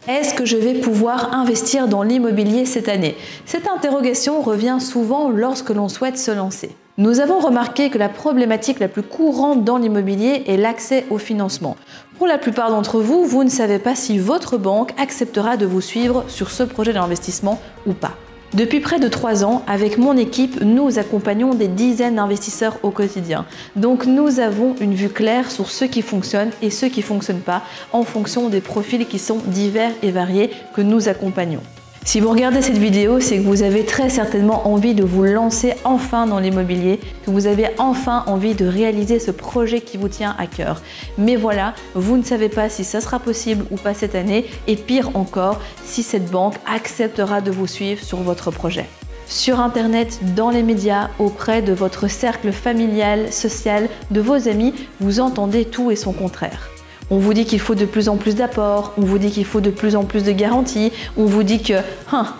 Est-ce que je vais pouvoir investir dans l'immobilier cette année? Cette interrogation revient souvent lorsque l'on souhaite se lancer. Nous avons remarqué que la problématique la plus courante dans l'immobilier est l'accès au financement. Pour la plupart d'entre vous, vous ne savez pas si votre banque acceptera de vous suivre sur ce projet d'investissement ou pas. Depuis près de 3 ans, avec mon équipe, nous accompagnons des dizaines d'investisseurs au quotidien. Donc nous avons une vue claire sur ce qui fonctionne et ce qui ne fonctionne pas en fonction des profils qui sont divers et variés que nous accompagnons. Si vous regardez cette vidéo, c'est que vous avez très certainement envie de vous lancer enfin dans l'immobilier, que vous avez enfin envie de réaliser ce projet qui vous tient à cœur. Mais voilà, vous ne savez pas si ça sera possible ou pas cette année et pire encore, si cette banque acceptera de vous suivre sur votre projet. Sur Internet, dans les médias, auprès de votre cercle familial, social, de vos amis, vous entendez tout et son contraire. On vous dit qu'il faut de plus en plus d'apports, on vous dit qu'il faut de plus en plus de garanties, on vous dit que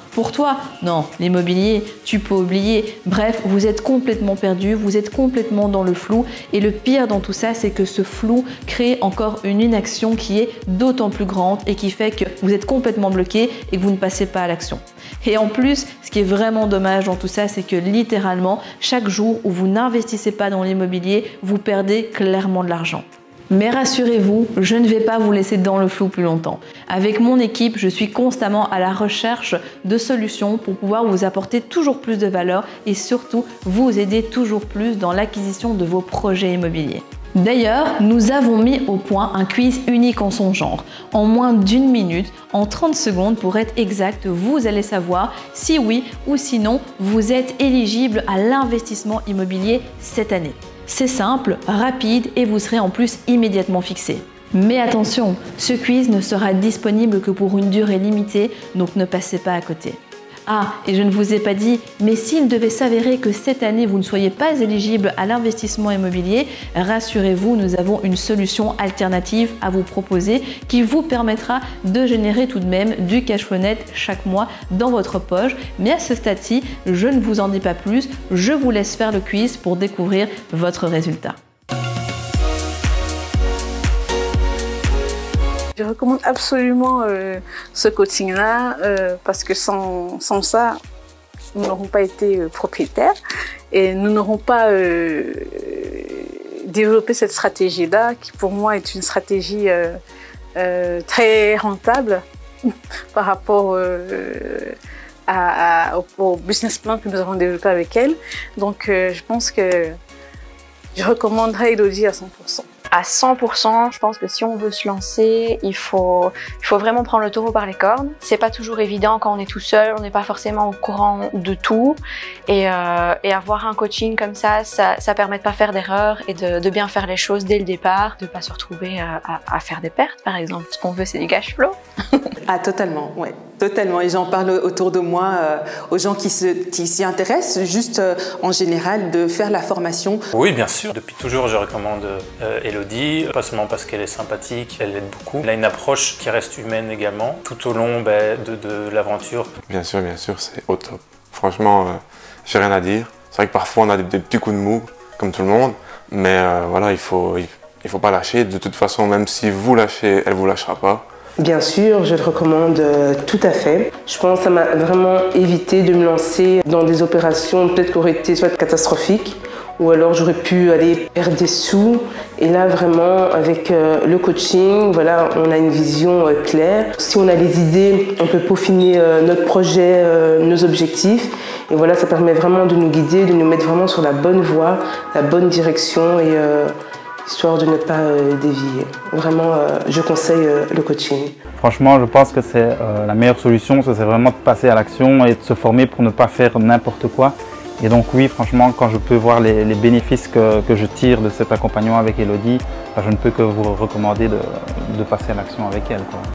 pour toi, non, l'immobilier, tu peux oublier. Bref, vous êtes complètement perdu, vous êtes complètement dans le flou et le pire dans tout ça, c'est que ce flou crée encore une inaction qui est d'autant plus grande et qui fait que vous êtes complètement bloqué et que vous ne passez pas à l'action. Et en plus, ce qui est vraiment dommage dans tout ça, c'est que littéralement, chaque jour où vous n'investissez pas dans l'immobilier, vous perdez clairement de l'argent. Mais rassurez-vous, je ne vais pas vous laisser dans le flou plus longtemps. Avec mon équipe, je suis constamment à la recherche de solutions pour pouvoir vous apporter toujours plus de valeur et surtout vous aider toujours plus dans l'acquisition de vos projets immobiliers. D'ailleurs, nous avons mis au point un quiz unique en son genre. En moins d'1 minute, en 30 secondes pour être exact, vous allez savoir si oui ou sinon vous êtes éligible à l'investissement immobilier cette année. C'est simple, rapide et vous serez en plus immédiatement fixé. Mais attention, ce quiz ne sera disponible que pour une durée limitée, donc ne passez pas à côté. Ah, et je ne vous ai pas dit, mais s'il devait s'avérer que cette année vous ne soyez pas éligible à l'investissement immobilier, rassurez-vous, nous avons une solution alternative à vous proposer qui vous permettra de générer tout de même du cash flow net chaque mois dans votre poche. Mais à ce stade-ci, je ne vous en dis pas plus, je vous laisse faire le quiz pour découvrir votre résultat. Je recommande absolument ce coaching-là parce que sans ça, nous n'aurons pas été propriétaires et nous n'aurons pas développé cette stratégie-là qui pour moi est une stratégie très rentable par rapport au business plan que nous avons développé avec elle. Donc je pense que je recommanderais Elodie à 100%. À 100%, je pense que si on veut se lancer, il faut vraiment prendre le taureau par les cornes. C'est pas toujours évident quand on est tout seul, on n'est pas forcément au courant de tout. Et avoir un coaching comme ça permet de pas faire d'erreurs et de bien faire les choses dès le départ, de pas se retrouver à faire des pertes par exemple. Ce qu'on veut, c'est du cash flow. Ah totalement, ouais. Totalement, et j'en parle autour de moi aux gens qui s'y intéressent, juste en général de faire la formation. Oui, bien sûr. Depuis toujours, je recommande Elodie, pas seulement parce qu'elle est sympathique, elle aide beaucoup. Elle a une approche qui reste humaine également, tout au long de l'aventure. Bien sûr, c'est au top. Franchement, j'ai rien à dire. C'est vrai que parfois on a des petits coups de mou, comme tout le monde, mais voilà, il faut pas lâcher. De toute façon, même si vous lâchez, elle vous lâchera pas. Bien sûr, je le recommande tout à fait. Je pense que ça m'a vraiment évité de me lancer dans des opérations peut-être qui auraient été soit catastrophiques ou alors j'aurais pu aller perdre des sous. Et là, vraiment, avec le coaching, voilà, on a une vision claire. Si on a des idées, on peut peaufiner notre projet, nos objectifs. Et voilà, ça permet vraiment de nous guider, de nous mettre vraiment sur la bonne voie, la bonne direction et histoire de ne pas dévier. Vraiment, je conseille le coaching. Franchement, je pense que c'est la meilleure solution, c'est vraiment de passer à l'action et de se former pour ne pas faire n'importe quoi. Et donc oui, franchement, quand je peux voir les bénéfices que je tire de cet accompagnement avec Elodie, je ne peux que vous recommander de passer à l'action avec elle, quoi.